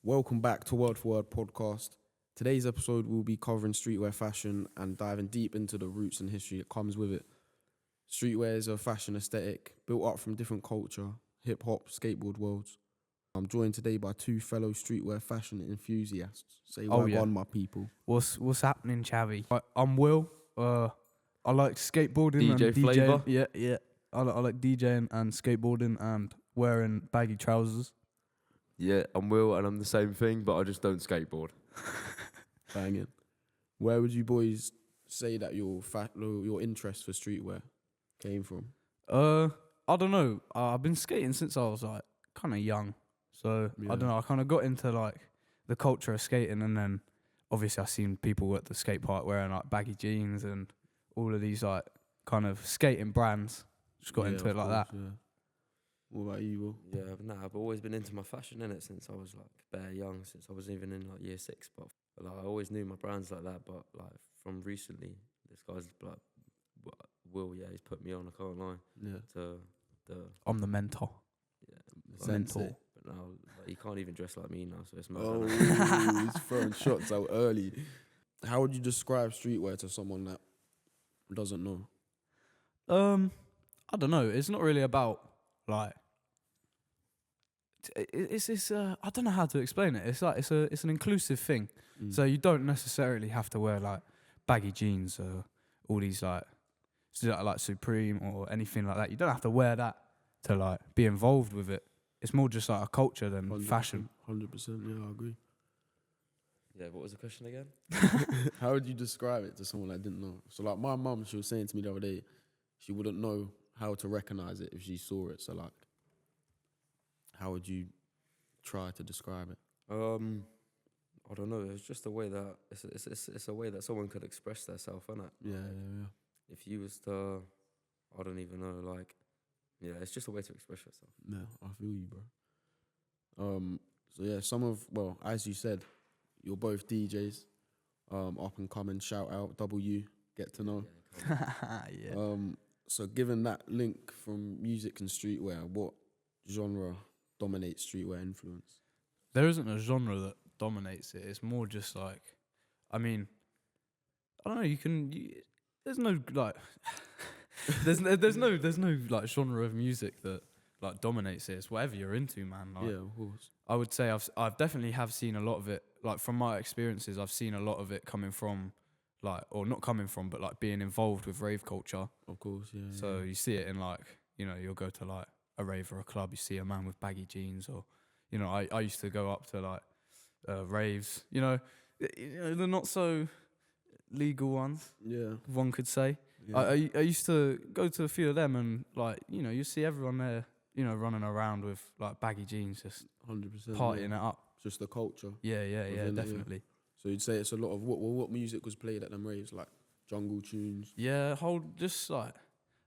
Welcome back to Word for Word podcast. Today's episode will be covering streetwear fashion and diving deep into the roots and history that comes with it. Streetwear is a fashion aesthetic built up from different culture, hip-hop, skateboard worlds. I'm joined today by two fellow streetwear fashion enthusiasts. Say on, my people. What's happening, Chavy? I'm Will. I like skateboarding DJ and Flavour. DJing. Yeah. I like DJing and skateboarding and wearing baggy trousers. Yeah, I'm Will and I'm the same thing, but I just don't skateboard. Banging. Where would you boys say that your interest for streetwear came from? I don't know. I've been skating since I was like kind of young, so I don't know. I kind of got into like the culture of skating, and then obviously I seen people at the skate park wearing like baggy jeans and all of these like kind of skating brands. Just got into it like that. Yeah. What about you, Will? Yeah, I've always been into my fashion in it since I was like bare young, since I was even in like year 6. But like I always knew my brands like that. But like from recently, this guy's like Will. Yeah, he's put me on. I can't lie. Yeah. To the I'm the mentor. Yeah. Mentor. But now like, he can't even dress like me now, so it's mad. Oh, he's throwing shots out early. How would you describe streetwear to someone that doesn't know? I don't know. It's not really about like. It's I don't know how to explain it. It's like it's an inclusive thing. So you don't necessarily have to wear like baggy jeans or all these like Supreme or anything like that. You don't have to wear that to like be involved with it. It's more just like a culture than 100%, fashion. 100%, yeah, I agree. Yeah, what was the question again? How would you describe it to someone that didn't know? So like my mum, she was saying to me the other day, she wouldn't know how to recognize it if she saw it. So like, how would you try to describe it? I don't know. It's just a way that it's a way that someone could express themselves, isn't it? Yeah, like, yeah. If you was to, I don't even know. Like, yeah, it's just a way to express yourself. Yeah, I feel you, bro. So yeah, as you said, you're both DJs, up and coming. Shout out, W, get to know. Yeah. So given that link from music and streetwear, what genre dominates streetwear influence? There isn't a genre that dominates it. It's more just like, I mean, I don't know. There's no like, there's no like genre of music that like dominates it. It's whatever you're into, man. Like, Yeah, of course. I would say I've definitely have seen a lot of it. Like from my experiences, I've seen a lot of it coming from like, or not coming from, but like being involved with rave culture. Of course, yeah. So you see it in like, you'll go to like a rave or a club, you see a man with baggy jeans, or I used to go up to like raves, the not so legal ones, Yeah. one could say. Yeah. I used to go to a few of them, and like you see everyone there, running around with like baggy jeans, just 100%. partying it up. Just the culture. Yeah, Within it, definitely. So you'd say it's a lot of what music was played at them raves, like jungle tunes. Yeah, just like,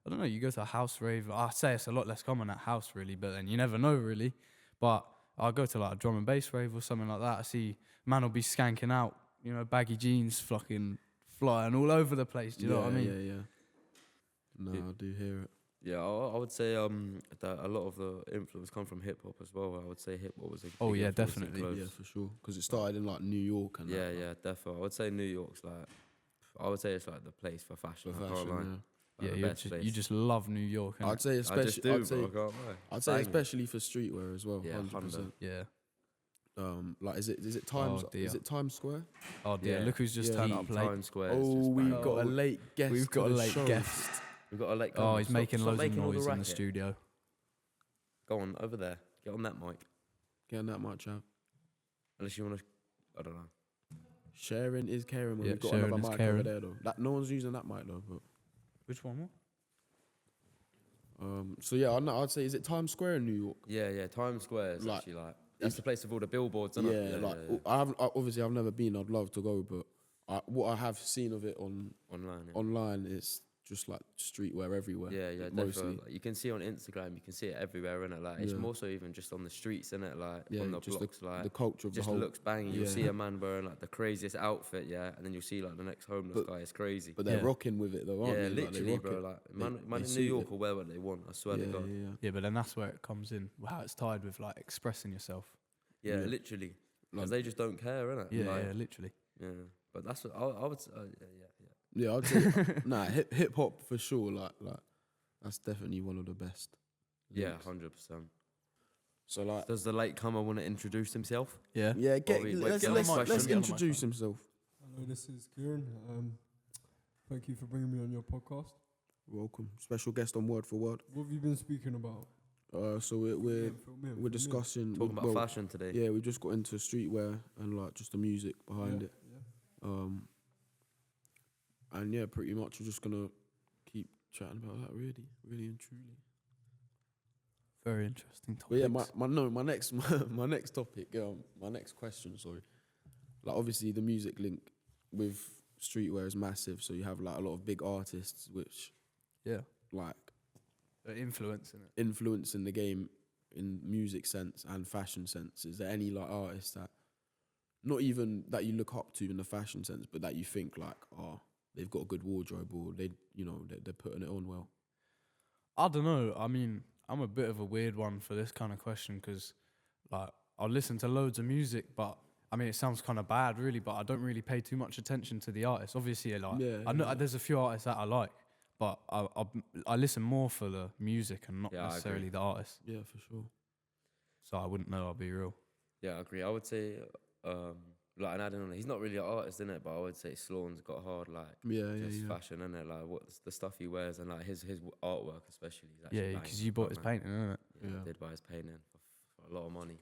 I don't know, you go to a house rave, I'd say it's a lot less common at house really, but then you never know really. But I'll go to like a drum and bass rave or something like that, I see man will be skanking out, baggy jeans fucking flying all over the place, do you know what I mean? Yeah. No, I do hear it. Yeah, I would say that a lot of the influence come from hip hop as well. I would say hip hop was a big influence in definitely. clothes. Yeah, for sure. Because it started in like New York and Yeah, that. yeah, definitely. I would say New York's like, I would say it's like the place for fashion. For I can't lie. fashion, Like the best place. You just love New York, innit? I'd say I especially. just do, bro. I can't lie. I'd say Banging. especially for streetwear as well. Yeah, 100%. Yeah. Like is it Times? Oh, dear. Is it Times Square? Oh dear, Yeah. look who's just Yeah. turned up late. Times Square. Oh, we've banging. got a late guest. We've got to a the late show. guest. We've got a late. Oh, he's making stop loads of making all the noise in the racket. studio. Go on over there. Get on that mic. Getting that much out. Unless you want to, I don't know. Sharing is caring when Yeah, we've got sharing another is mic caring. over there though. That no one's using that mic though. But Which one? so yeah, I'd say is it Times Square in New York? Yeah. Times Square is Like, actually like that's the place of all the billboards, isn't it? Yeah. Obviously I've never been. I'd love to go, but what I have seen of it Online. online is just like streetwear everywhere. Yeah, mostly. definitely. Like, you can see it on Instagram, you can see it everywhere, innit? Like, it's Yeah. more so even just on the streets, innit? Like, Yeah, on the just blocks, like, the culture of the just whole. looks banging. You'll yeah. see a man wearing, like, the craziest outfit, yeah? And then you'll see, like, the next homeless guy. It's crazy. But they're Yeah. rocking with it though, aren't Yeah, they? Like, they literally, rock bro. it. Like, They man in New suit York it. will wear what they want, I swear to God. Yeah. Yeah, but then that's where it comes in, how it's tied with like expressing yourself. Yeah, Yeah. literally. Because they just don't care, innit? Yeah, Like, yeah, literally. yeah. But that's what I would say. Yeah, I'd say nah, hip hop for sure. Like that's definitely one of the best. Yeah, links. 100%. So like, Does the latecomer want to introduce himself? Yeah. yeah, Let's let's get on the introduce himself. Hello, this is Kieran. Thank you for bringing me on your podcast. Welcome, special guest on Word for Word. What have you been speaking about? So we're discussing Talking about fashion today. Yeah, we just got into streetwear and like just the music behind it. Yeah. And yeah, pretty much we're just gonna keep chatting about that, really and truly. Very interesting topic. But yeah, my next my next topic, my next question, sorry. Like obviously the music link with streetwear is massive, so you have like a lot of big artists which like influencing the game in music sense and fashion sense. Is there any like artists that not even that you look up to in the fashion sense, but that you think like, oh, they've got a good wardrobe or they're putting it on well? I don't know. I mean, I'm a bit of a weird one for this kind of question because, like, I listen to loads of music, but I mean, it sounds kind of bad, really. But I don't really pay too much attention to the artists. Obviously, like, I know there's a few artists that I like, but I listen more for the music and not necessarily the artist. Yeah, for sure. So I wouldn't know. I'll be real. Yeah, I agree. I would say, like, and I don't know, he's not really an artist, innit? But I would say Sloan's got hard, like, fashion, innit? Like, what's the stuff he wears and like his artwork, especially. Yeah, because you bought his painting, innit? Yeah, I did buy his painting for a lot of money.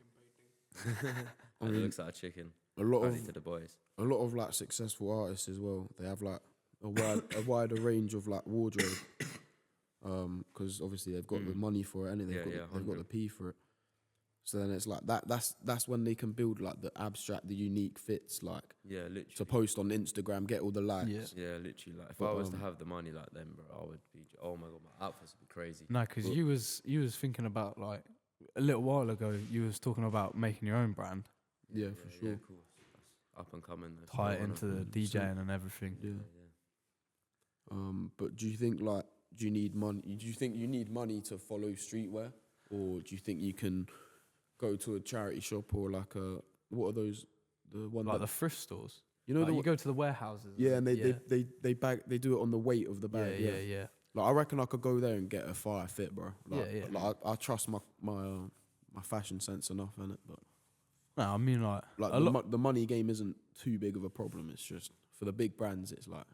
And it looks like a chicken. A lot to the boys. A lot of like successful artists as well. They have like a wider range of like wardrobe, because obviously they've got the money for it, and they've got the P for it. So then it's like that's when they can build like the abstract, the unique fits, like literally to post on Instagram, get all the likes. Yeah, literally. Like if I was to have the money like them, bro, I would be. Oh my god, my outfits would be crazy. No, because you was thinking about like a little while ago. You was talking about making your own brand. Yeah, for sure. Yeah, cool. That's up and coming. Tie it into the DJing and everything. Yeah. But do you think like do you think you need money to follow streetwear, or do you think you can go to a charity shop or like what are those, the one like that, the thrift stores? You know, like you go to the warehouses. Yeah, and they do it on the weight of the bag. Yeah. Like I reckon I could go there and get a fire fit, bro. Like, yeah. Like I trust my fashion sense enough, innit? But no, I mean like the money game isn't too big of a problem. It's just for the big brands, it's like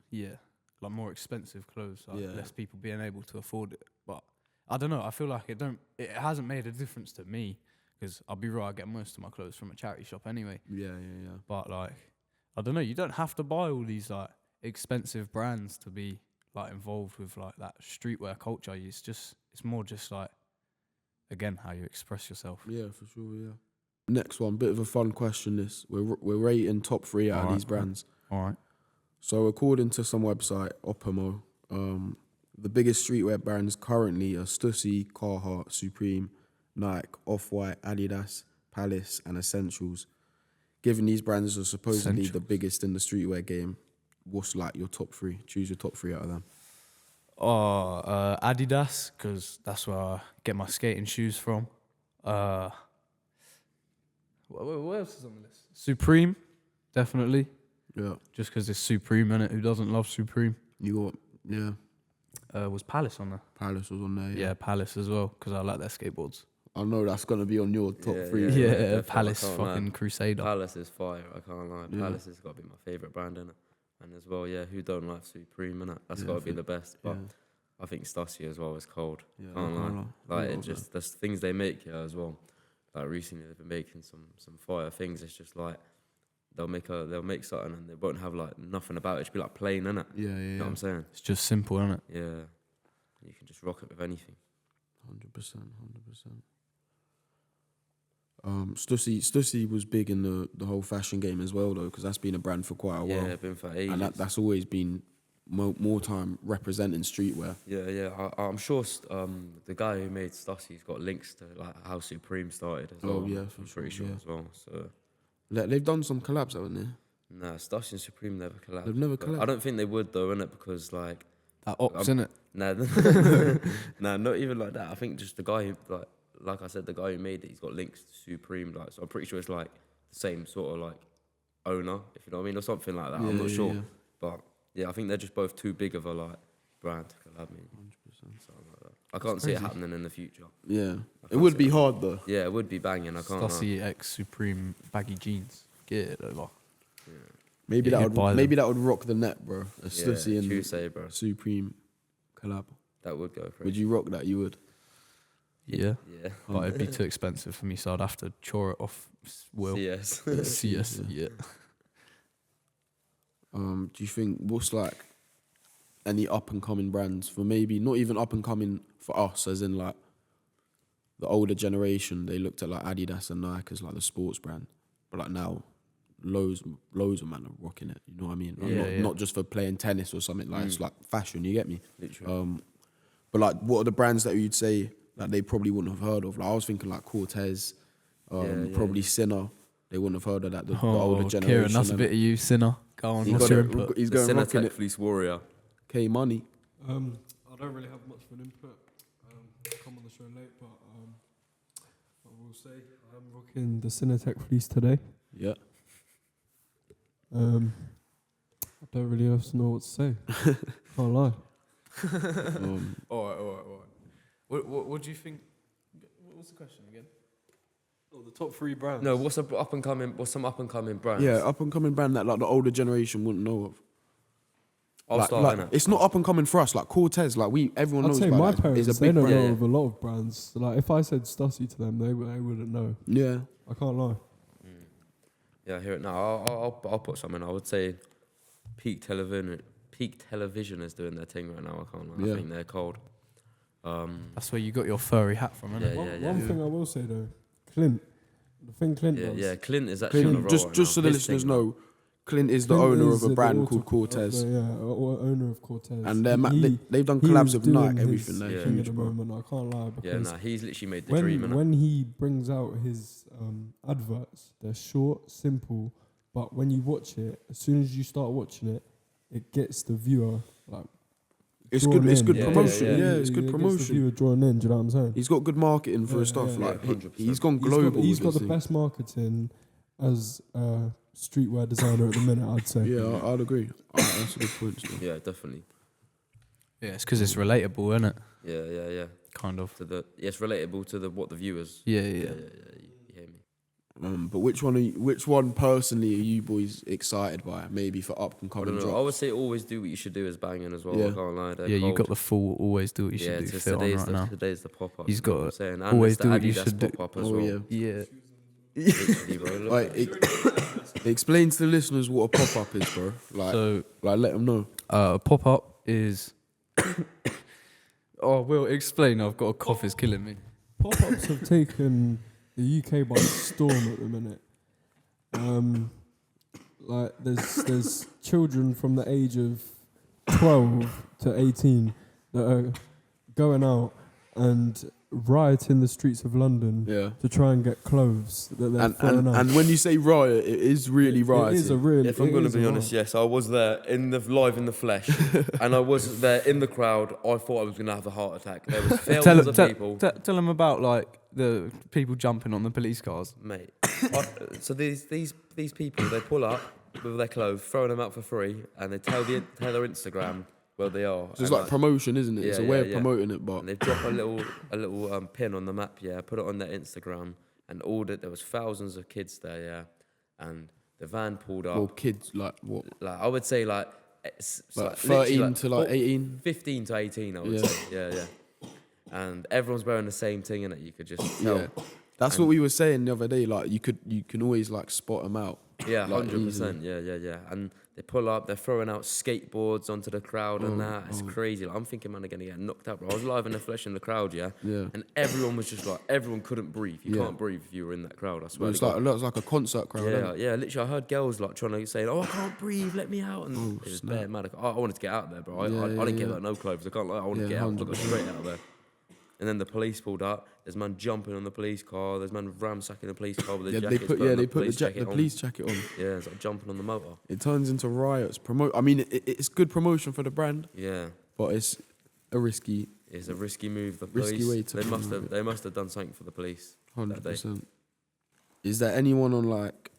like more expensive clothes, like less people being able to afford it. But I don't know. I feel like it hasn't made a difference to me. Because I'll be real, I get most of my clothes from a charity shop anyway. Yeah. But like, I don't know, you don't have to buy all these like expensive brands to be like involved with like that streetwear culture. It's more just like, again, how you express yourself. Yeah, for sure, yeah. Next one, bit of a fun question this. We're rating top 3 out of these brands. All right. So according to some website, Opimo, the biggest streetwear brands currently are Stussy, Carhartt, Supreme, Nike, Off-White, Adidas, Palace, and Essentials. Given these brands are supposedly the biggest in the streetwear game, what's like your top 3? Choose your top 3 out of them. Adidas, because that's where I get my skating shoes from. What else is on the list? Supreme, definitely. Yeah. Just because it's Supreme, innit? Who doesn't love Supreme? You got, was Palace on there? Palace was on there, Yeah, Palace as well, because I like their skateboards. I know that's going to be on your top 3. Yeah, Palace fucking Crusader. Palace is fire, I can't lie. Palace has got to be my favourite brand, innit? And as well, who don't like Supreme, innit? That's got to be the best. But I think Stussy as well is cold. Yeah, can't lie. Like, it just, the things they make here as well. Like, recently they've been making some fire things. It's just like, they'll make something and they won't have like nothing about it. It'll be like plain, innit? Yeah. You know what I'm saying? It's just simple, innit? Yeah. You can just rock it with anything. 100%. Stussy was big in the whole fashion game as well, though, because that's been a brand for quite a while. Yeah, been for ages. And that's always been more time representing streetwear. Yeah. I'm sure the guy who made Stussy's got links to like how Supreme started as well. Oh yeah, I'm pretty sure as well. So they've done some collabs, haven't they? Nah, Stussy and Supreme never collabed. They've never collabed. I don't think they would though, innit? Because like that ops, innit? Nah, not even like that. I think just the guy who like I said, the guy who made it, he's got links to Supreme. Like, so I'm pretty sure it's like the same sort of like owner, if you know what I mean, or something like that. Yeah, I'm not yeah, sure, yeah. but yeah, I think they're just both too big of a like brand to collab. 100%. Something like that. I can't see it happening in the future. Yeah, it can't would see be it. hard though. Yeah, it would be banging. I can't. Lie. Stussy X Supreme baggy jeans. Get it over. Maybe Yeah, that you'd buy would them. maybe that would rock the net, bro. A Yeah, Stussy and Tuesday, bro. Supreme collab. That would go crazy. Would you rock that? You would. Yeah. Yeah. But it'd be too expensive for me, so I'd have to chore it off Will. CS. CS, yeah. Do you think what's like any up and coming brands for maybe not even up and coming for us, as in like the older generation? They looked at like Adidas and Nike as like the sports brand, but like now, loads of man are rocking it. You know what I mean? Like, Yeah, not just for playing tennis or something. Like it's like fashion. You get me? Literally. But like, what are the brands that you'd say that they probably wouldn't have heard of? Like I was thinking like Cortez, probably Sinner. They wouldn't have heard of that. The older generation. Kieran, that's a innit? bit of you, Sinner. Go on, what's got your it. input? He's The going rocking Cinetech it. Fleece Warrior. K Money. I don't really have much of an input. Come on the show late, but I will say I'm rocking the Cinetech fleece today. Yeah. I don't really else know what to say. Can't lie. All right. What do you think? What was the question again? Oh, the top 3 brands. No, what's some up and coming brands? Yeah, up and coming brand that like the older generation wouldn't know of. I'll start innit? It's not up and coming for us. Like Cortez, like everyone I'd knows say about my that. parents, It's a they big don't brand. know Yeah. of a lot of brands. Like if I said Stussy to them, they wouldn't know. Yeah. I can't lie. Yeah, I hear it now. I'll put something. I would say Peak Television is doing their thing right now. I can't lie. Yeah. I think they're cold. That's where you got your furry hat from, isn't Yeah, it? One thing I will say though, Clint. The thing Clint does. Yeah, Clint is actually on a Clint, roll just right just so now. the His listeners thing, know, Clint is the Clint owner is of a the brand author called of Cortez. owner of Cortez. And they've done he collabs was with doing Nike, his everything. They're Yeah. thing huge, at the bro. moment. I can't lie Yeah, because he's literally made the dream. innit? when he brings out his adverts, they're short, simple, but when you watch it, as soon as you start watching it, it gets the viewer like. It's drawn good. It's in. good Yeah, promotion. yeah, Yeah, yeah. it's good It gets the promotion. viewer drawn in. Do you know what I'm saying? He's got good marketing for his Yeah, stuff. yeah, Like yeah, 100%. he's gone global. He's got with the this best marketing as a streetwear designer at the minute. I'd say. thing. Yeah, I'd agree. That's a good point. Still. Yeah, definitely. Yeah, it's because it's relatable, isn't it? Yeah. Kind of. It's relatable to what the viewers. Yeah. You hear me? But which one personally are you boys excited by? Maybe for up and I coming don't know. drops. I would say always do what you should do is banging as well. Yeah. I can't lie. They're Yeah, you cold. got the full always do what you should do fit on right now. Today's the pop up. He's got I'm saying. And always it's do the what you Adidas should do. pop up as Oh, well. yeah. Yeah. Literally, bro. Look Like, at it. explain to the listeners what a pop up is, bro. So, Like let them know. pop up is. Oh, Will, explain. I've got a cough. It's killing me. Pop-ups have taken the UK by storm at the minute. Like there's children from the age of 12 to 18 that are going out and rioting the streets of London Yeah. to try and get clothes that they're throwing out. And when you say riot, it is really rioting. It is a real. If I'm it going to is a be riot. honest, yes, I was there live in the flesh, and I was there in the crowd. I thought I was going to have a heart attack. There was thousands of people, Tell them about like the people jumping on the police cars. mate. So these people, they pull up with their clothes, throwing them out for free, and they tell their Instagram where they are. So it's and like promotion, isn't it? It's a Yeah, way yeah, of yeah. promoting it, but And they drop a little pin on the map, put it on their Instagram, and there was thousands of kids there, and the van pulled up. well, kids like what? Like I would say it's Like literally 13 to like 18. 15 to 18, I would Yeah. say. Yeah. And everyone's wearing the same thing, and you could just tell. Yeah. That's what we were saying the other day. Like you can always like spot them out. Yeah, Like, 100%. Yeah. And they pull up, they're throwing out skateboards onto the crowd and that. It's crazy. Like, I'm thinking, man, they're gonna get knocked out, bro. I was live in the flesh in the crowd, yeah. And everyone was just like, everyone couldn't breathe. You can't breathe if you were in that crowd. I swear. It's to like God. it looks like a concert crowd. innit? Yeah. Literally, I heard girls like trying to say, "Oh, I can't breathe, let me out," and it was bare mad. I wanted to get out there, bro. I didn't get like no clothes. I can't lie. I wanted to get out. I got straight out of there. And then the police pulled up. There's man jumping on the police car. There's man ransacking the police car with the jackets. They put the police jacket on. Yeah, it's like jumping on the motor. It turns into riots. I mean, it's good promotion for the brand, Yeah, but it's a risky, it's a risky move. The Risky police, way to they must have done something for the police. 100%. Is there anyone on like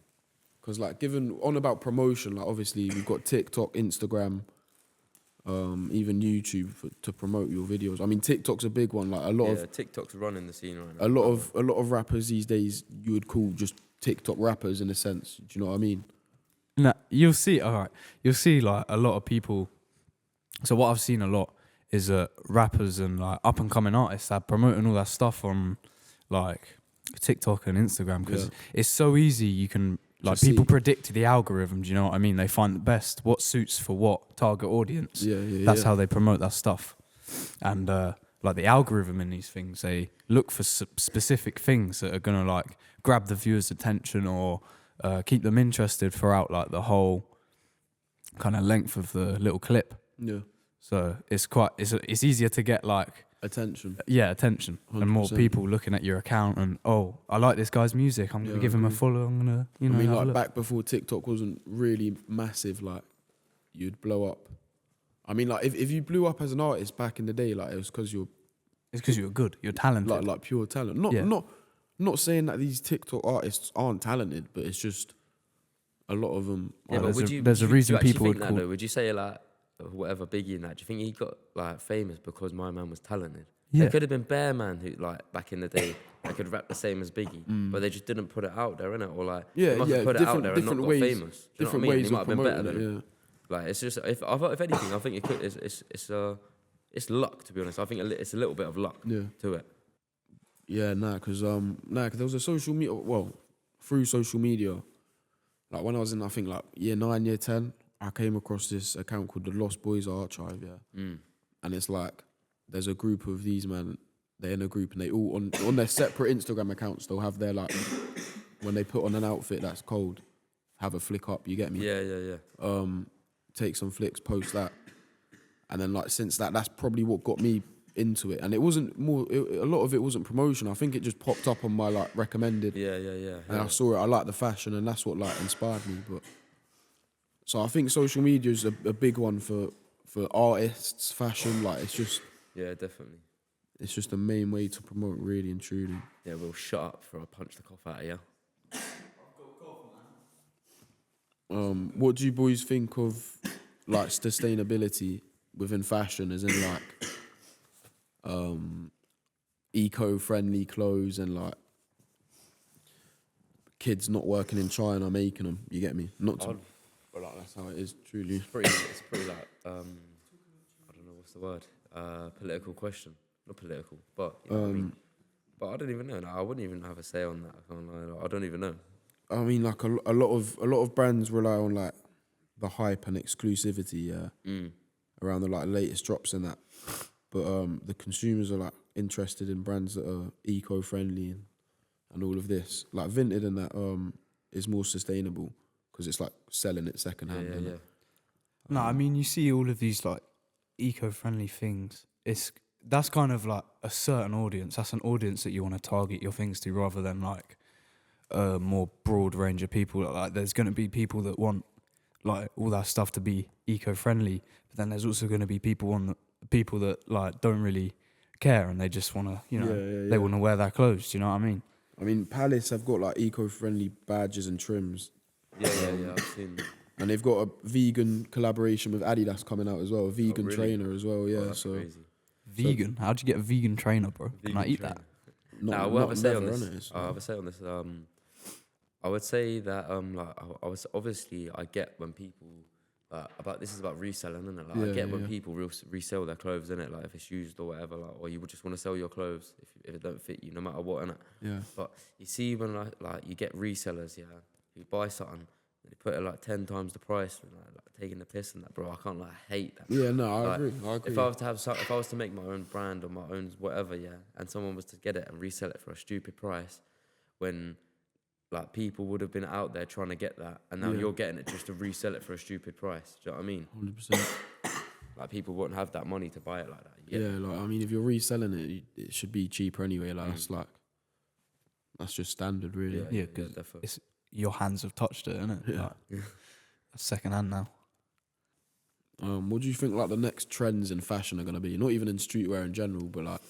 Because like given on about promotion, like obviously we've got TikTok, Instagram, even YouTube to promote your videos. I mean, TikTok's a big one. Like a lot of TikTok's running the scene right now. a lot of rappers these days you would call just TikTok rappers in a sense. Do you know what I mean? Nah, you'll see. All right, you'll see like a lot of people. So what I've seen a lot is rappers and like up and coming artists are promoting all that stuff on like TikTok and Instagram because it's so easy. You can like Just people see. predict the algorithm. Do you know what I mean? They find the best, what suits for what target audience. That's how they promote that stuff. And like the algorithm in these things, they look for specific things that are gonna like grab the viewer's attention or keep them interested throughout like the whole kind of length of the little clip. Yeah. So it's easier to get like Attention. attention and more 100%. people looking at your account and I like this guy's music. I'm gonna give him a follow. I'm gonna I mean, have a like look. back before TikTok wasn't really massive, like you'd blow up. I mean, like if you blew up as an artist back in the day, like it was because you're It's because you're good. You're talented. like pure talent. Not saying that these TikTok artists aren't talented, but it's just a lot of them. Yeah, but there's a reason people would call. Would you say like whatever Biggie and that? Do you think he got like famous because my man was talented? Yeah. There could have been Bear Man who like back in the day that could rap the same as Biggie, but they just didn't put it out there, innit? Or like they must have put it out there and not got famous. Do you know what I different mean? ways He might of have been better promoting than it. Like it's just if anything, I think it could. It's luck, to be honest. I think it's a little bit of luck to it. Yeah, because there was a social media. Well, through social media, like when I was in, I think like year 9, year 10, I came across this account called the Lost Boys Archive. And it's like there's a group of these men. They're in a group and they all on their separate Instagram accounts. They'll have their like when they put on an outfit that's cold, have a flick up. You get me? Yeah. Take some flicks, post that, and then like since that's probably what got me into it. And it wasn't a lot of it wasn't promotion. I think it just popped up on my like recommended. Yeah. And I saw it. I liked the fashion, and that's what like inspired me. But so I think social media is a big one for artists, fashion. Like it's just definitely. It's just the main way to promote, really and truly. Yeah, we'll shut up for I punch the cough out of you. What do you boys think of like sustainability within fashion, as in like eco-friendly clothes and like kids not working in China making them? You get me? Not to, but like that's how it is. Truly, It's pretty like I don't know what's the word. Political question, not political, but you know what I mean. But I don't even know. Like, I wouldn't even have a say on that. I can't lie. I don't even know. I mean, like a lot of brands rely on like the hype and exclusivity, around the like latest drops and that. But the consumers are like interested in brands that are eco-friendly and all of this. Like Vinted and that is more sustainable because it's like selling it secondhand. Yeah. No, I mean you see all of these like eco-friendly things. That's kind of like a certain audience. That's an audience that you want to target your things to, rather than like a more broad range of people. Like there's going to be people that want like all that stuff to be eco-friendly, but then there's also going to be people that like don't really care and they just want to, they want to wear their clothes. Do you know what I mean? I mean, Palace have got like eco-friendly badges and trims. Yeah. I've seen that. And they've got a vegan collaboration with Adidas coming out as well, a vegan really? trainer as well. Yeah, That's so crazy. Vegan? How'd you get a vegan trainer, bro? Can I eat that? Now, we'll have a say on never, this. innit? I have a say on this. I would say that like I was obviously I get when people this is about reselling, isn't it? Like I get when people resell their clothes, isn't it? Like if it's used or whatever, like, or you would just want to sell your clothes if it don't fit you, no matter what, innit? Yeah. But you see when like you get resellers, who buy something, they put it like 10 times the price, and like taking the piss and that, bro. I can't hate that. Yeah, no, I Like, agree. If I was to have if I was to make my own brand or my own whatever, and someone was to get it and resell it for a stupid price, when like people would have been out there trying to get that, and now you're getting it just to resell it for a stupid price. Do you know what I mean? 100%. Like people wouldn't have that money to buy it like that. Like I mean, if you're reselling it, it should be cheaper anyway. Like that's just standard, really. Yeah, because definitely. it's your hands have touched it, innit? Yeah. Like, that's second hand now. What do you think like the next trends in fashion are gonna be? Not even in streetwear in general, but like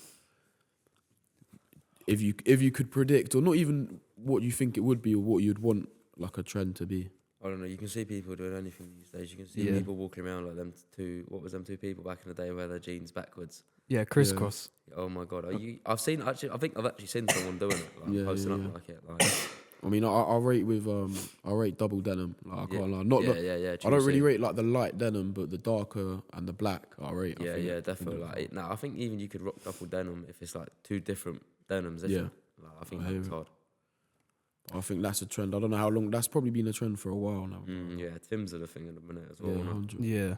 if you could predict, or not even what you think it would be or what you'd want like a trend to be? I don't know. You can see people doing anything these days. You can see people walking around like them two. What was them two people back in the day wear their jeans backwards? Yeah, crisscross. Oh my god! I've seen actually. I think I've actually seen someone doing it, like posting up like it. Like, I mean, I rate with I rate double denim. Like I can't lie. Not yeah. I don't really rate like the light denim, but the darker and the black I rate. Yeah, definitely. Like, I think even you could rock double denim if it's like two different denims. Like, I think that's hard. I think that's a trend. I don't know how long. That's probably been a trend for a while now. Yeah, Timbs are the thing in a minute as well. Yeah.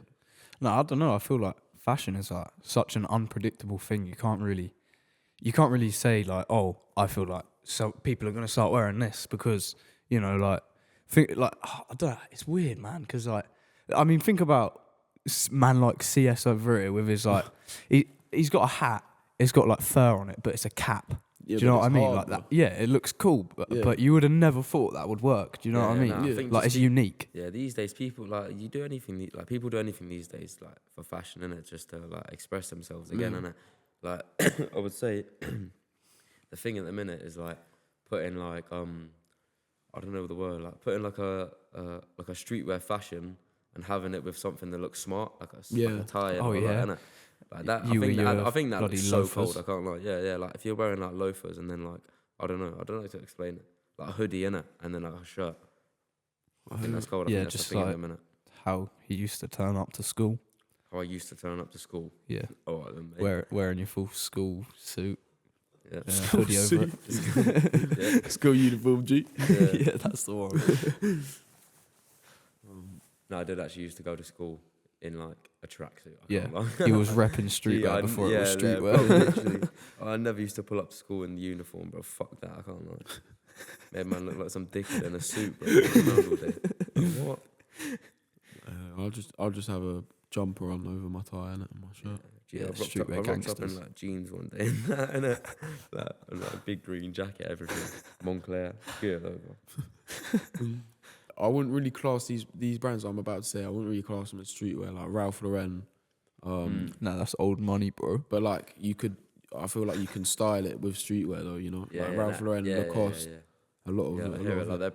No, I don't know. I feel like fashion is like such an unpredictable thing. You can't really say like, oh, I feel like so people are gonna start wearing this because I don't know. It's weird, man. Because like, I mean, think about man like CS over here with his like, he's got a hat. It's got like fur on it, but it's a cap. Yeah, do you know what I mean? hard, like that. Yeah, it looks cool, but you would have never thought that would work. Do you know what I mean? I think like it's unique. Yeah, these days people like you do anything. Like people do anything these days, like for fashion, innit? Just to like express themselves again, innit? Like I would say, the thing at the minute is like putting like I don't know the word, like putting like a streetwear fashion and having it with something that looks smart, like a tie. Oh yeah. Like, like that, I think that looks so cold. I can't lie. Yeah. Like if you're wearing like loafers and then like I don't know how to explain it. Like a hoodie innit, and then like a shirt. I think that's cold. I think that's just the thing like at the minute. how he used to turn up to school. How I used to turn up to school. Yeah. All right then, mate. Wearing your full school suit. Yeah. Hoodie over it. School uniform, G. Yeah, that's the one. No, I did actually used to go to school in like a tracksuit. Yeah, he was repping streetwear before it was streetwear. Bro, literally, I never used to pull up to school in the uniform, bro. Fuck that, I can't lie. Made man look like some dickhead in a suit, bro. All day. Like, what? I'll just have a jumper on over my tie and my shirt. I rocked up in like jeans one day and a big green jacket, everything. Montclair, good over. I wouldn't really class these brands I'm about to say. I wouldn't really class them as streetwear, like Ralph Lauren. No, that's old money, bro. But like I feel like you can style it with streetwear though. Like Ralph Lauren, Lacoste. A lot of it. Like they're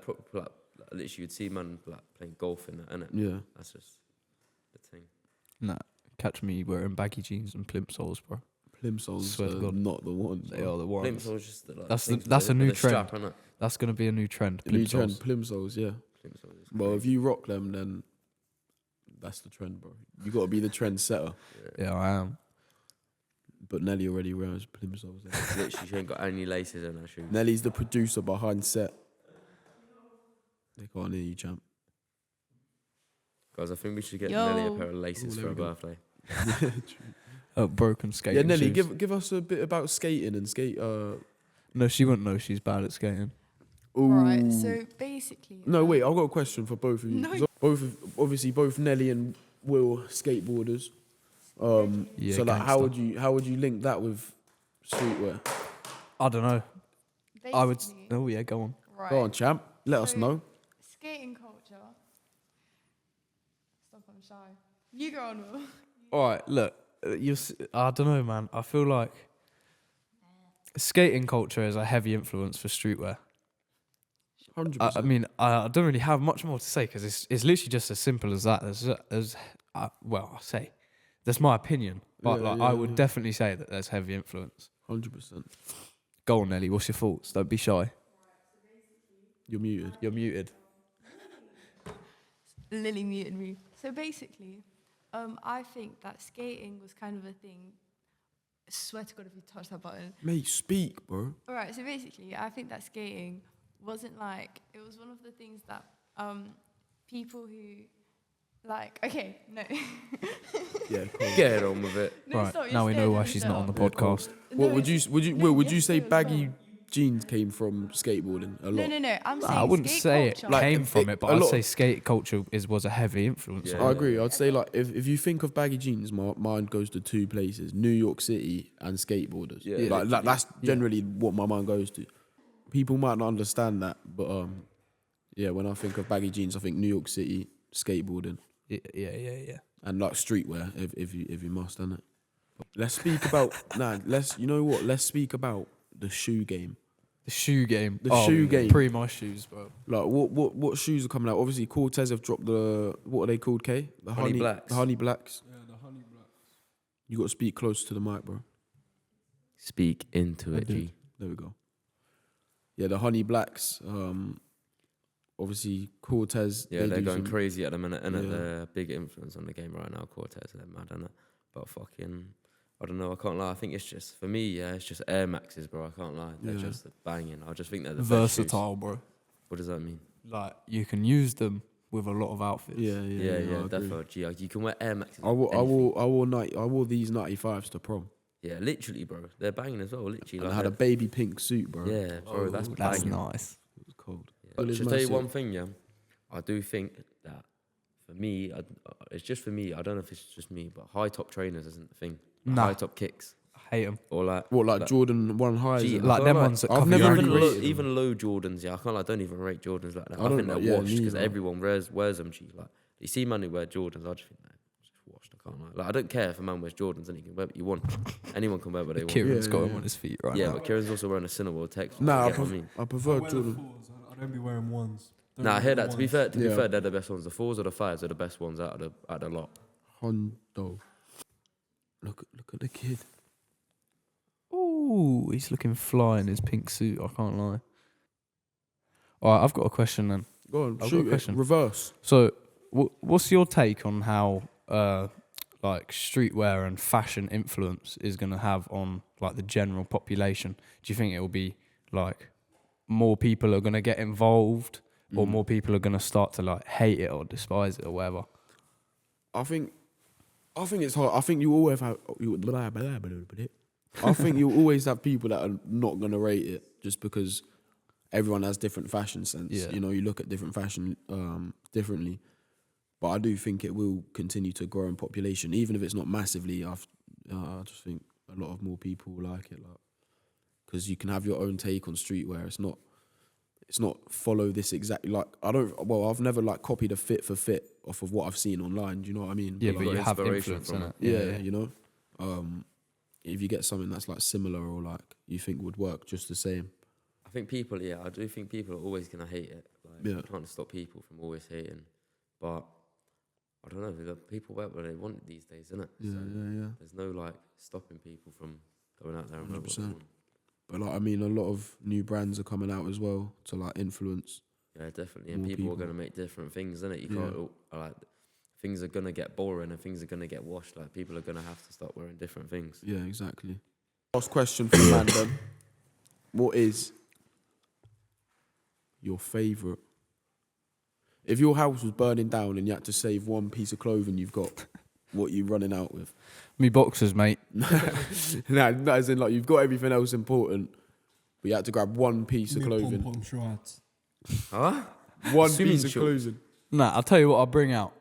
literally you'd see man like playing golf in it, innit? Yeah, that's just the thing. Nah, catch me wearing baggy jeans and plimp soles, bro. Plimp soles Swear to God. not the ones. They are the ones. Plimp soles just that's a new trend. Strap, that's gonna be a new trend. New trend, plimp soles, yeah. Well, if you rock them, then that's the trend, bro. You got to be the trend setter. Yeah, I am. But Nelly already wears plimp soles. Literally, she ain't got any laces in her shoes. Nelly's the producer behind set. They can't hear you, champ. Guys, I think we should get Nelly a pair of laces for her birthday. A broken skating. Yeah, Nelly, shoes. give us a bit about skating and skate. No, she won't know. She's bad at skating. Ooh. Right, so basically... No, wait, I've got a question for both of you. No. Both Nelly and Will skateboarders. Yeah, so like, gangster. how would you link that with streetwear? I don't know. I would. basically, Oh yeah, go on. Right. Go on, champ. Let us So- know. Skating culture. Stop, I'm shy. You go on, Will. All right, look. I don't know, man. I feel like skating culture is a heavy influence for streetwear. 100%. I mean, I don't really have much more to say because it's literally just as simple as that. Well, I say that's my opinion, but I would definitely say that there's heavy influence. 100%. Go on, Nelly. What's your thoughts? Don't be shy. You're muted. You're muted. Lily muted me. So basically, I think that skating was kind of a thing. I swear to God, if you touch that button. Mate, speak, bro. All right, so basically, I think that skating wasn't like, it was one of the things that people who, like, okay, no. Yeah, cool. Get on with it. No, Right, stop, you're now we know scared why of she's not on the yourself. podcast. What No, would you no, would you yes, say no, as baggy well. jeans came from skateboarding a lot? No, I'm saying I wouldn't skate say culture. it Like, came if from it- it, but a I'd lot say of- skate culture was a heavy influence. Yeah. on I it. agree. I'd say like if you think of baggy jeans, my mind goes to two places: New York City and skateboarders. Yeah, like literally. that's generally what my mind goes to. People might not understand that, but yeah, when I think of baggy jeans, I think New York City, skateboarding, Yeah. and like streetwear if you must, innit? Let's speak about let's speak about the shoe game. The shoe game. The shoe game. Pre my shoes, bro. Like what shoes are coming out? Obviously, Cortez have dropped what are they called? K? The Honey Blacks. The honey blacks. Yeah, the honey blacks. You got to speak close to the mic, bro. Speak into I it, did. G. There we go. Yeah, the honey blacks. Obviously Cortez. Yeah, they're do going some- crazy at the minute, and Yeah. they're a big influence on the game right now. Cortez, they're mad, innit? But fucking, I don't know. I can't lie. I think it's just for me. Yeah, it's just Air Maxes, bro. I can't lie. They're Yeah. just banging. I just think they're the Versatile, bro. Best shoes. What does that mean? Like you can use them with a lot of outfits. Yeah, Yeah, I agree. definitely. G, like, you can wear Air Maxes. I with anything. I wore these 95s to prom. Yeah, literally, bro. They're banging as well. Literally, And like I had a they're- baby pink suit, bro. Yeah, bro. That's That's banging. nice. It was cold. Yeah. Well, But it's should I tell you massive. one thing, yeah? I do think that for me, it's just for me. I don't know if it's just me, but high top trainers isn't the thing. Like Nah. high top kicks I hate them. or like What, like Jordan 1 highs? Gee, and- I Like feel them like ones that I've cover never your really even ankles. rated them. even low Jordans. Yeah, I can't. I don't even rate Jordans like that. I I, don't think they're like- yeah, washed me because either. everyone wears them. G, like you see man who wear Jordans, I just think they're just washed. I can't lie. Like I don't care if a man wears Jordans and he can wear what you want. Anyone can wear what they want. Kieran's Yeah, got yeah, them yeah. on his feet right Yeah, now. but Kieran's also wearing a Cinnamon text. Nah, I, Get what I mean? I I prefer wear Jordan. the fours. I don't be wearing ones. Don't Nah, I wear hear the that. To be ones. fair, Yeah. they're the best ones. The 4s or the 5s are the best ones out of the lot. Hondo. Look at the kid. Ooh, he's looking fly in his pink suit. I can't lie. All right, I've got a question then. Go on, I've got a shoot it. question. Reverse. So, what's your take on how like streetwear and fashion influence is going to have on like the general population? Do you think it will be like more people are going to get involved, or more people are going to start to like hate it or despise it or whatever? I think it's hard. I think you always have. I think you always have people that are not gonna rate it just because everyone has different fashion sense. Yeah. You know, you look at different fashion differently. But I do think it will continue to grow in population, even if it's not massively. I just think a lot of more people will like it, because you can have your own take on streetwear. It's not follow this exactly. Like I've never like copied a fit for fit off of what I've seen online. Do you know what I mean? Yeah, But but you you got have inspiration influence from in it. it. Yeah, you know. If you get something that's like similar or like you think would work just the same. I think people, yeah, I do think people are always gonna hate it. Like, Yeah. you can't stop people from always hating. But I don't know. People wear what they want these days, isn't it? Yeah, yeah. There's no like stopping people from going out there and wear what they 100%. want. But like, I mean, a lot of new brands are coming out as well to like influence. Yeah, definitely. And More people are people. gonna make different things, innit? You Yeah. can't like things are gonna get boring and things are gonna get washed. Like people are gonna have to start wearing different things. Yeah, exactly. Last question for man then. What is your favourite? If your house was burning down and you had to save one piece of clothing you've got, what are you running out with? Me boxers, mate. Nah, as in like you've got everything else important, but you had to grab one piece of Me clothing. pom-pom shorts. Huh? One Swimming piece of shorts. clothing. Nah, I'll tell you what I'll bring out.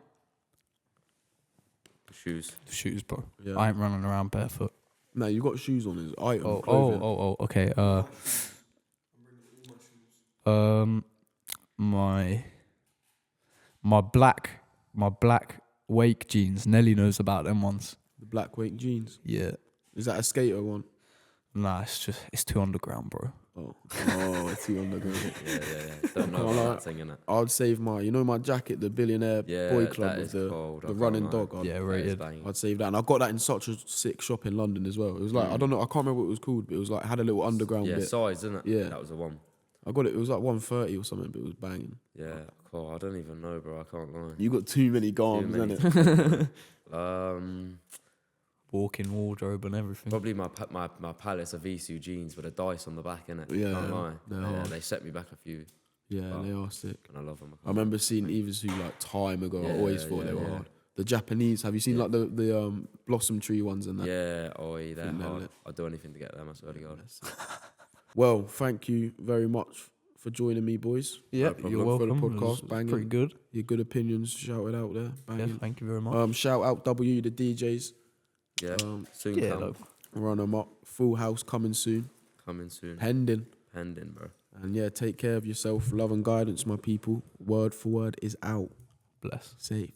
Shoes. The shoes, bro. Yeah. I ain't running around barefoot. Nah, you got shoes on as item. Oh, clothing. okay. My black wake jeans. Nelly knows about them ones. The black weight jeans. Yeah. Is that a skater one? Nah, it's too underground, bro. Oh, it's too underground. Yeah. Don't know Can't about lie. that thing, innit? I'd save my jacket, the Billionaire Yeah, Boy Club that with is the cold. I the can't running lie. dog. Yeah, That is rated. banging. I'd save that, and I got that in such a sick shop in London as well. It was like I don't know, I can't remember what it was called, but it was like had a little underground Yeah, bit. size, isn't it? Yeah. That was the one. I got it. It was like 130 or something, but it was banging. Yeah, cool. I don't even know, bro. I can't lie. You got too many garms, many. innit? Walk-in wardrobe and everything. Probably my Palace of Visu jeans with a dice on the back, innit? Yeah, Can't lie. they're Yeah, hard. they set me back a few, Yeah, Wow. they are sick. and I love them. I remember seeing Evasu like time ago. I always thought they were yeah. hard. The Japanese, have you seen Yeah. like the blossom tree ones and that? Yeah, oi, they're Think they're hard. lit. I'd do anything to get them, I swear to God. Well, thank you very much for joining me, boys. Yeah, problem. you're For the welcome. podcast, It was banging. pretty good. Your good opinions shouted out there. Yeah, Banging. thank you very much. Shout out W, the DJs. Yeah, soon yeah, come. look, Run them up. Full house coming soon. Coming soon. Pending. Pending, bro. And yeah, take care of yourself. Love and guidance, my people. Word for word is out. bless. Safe.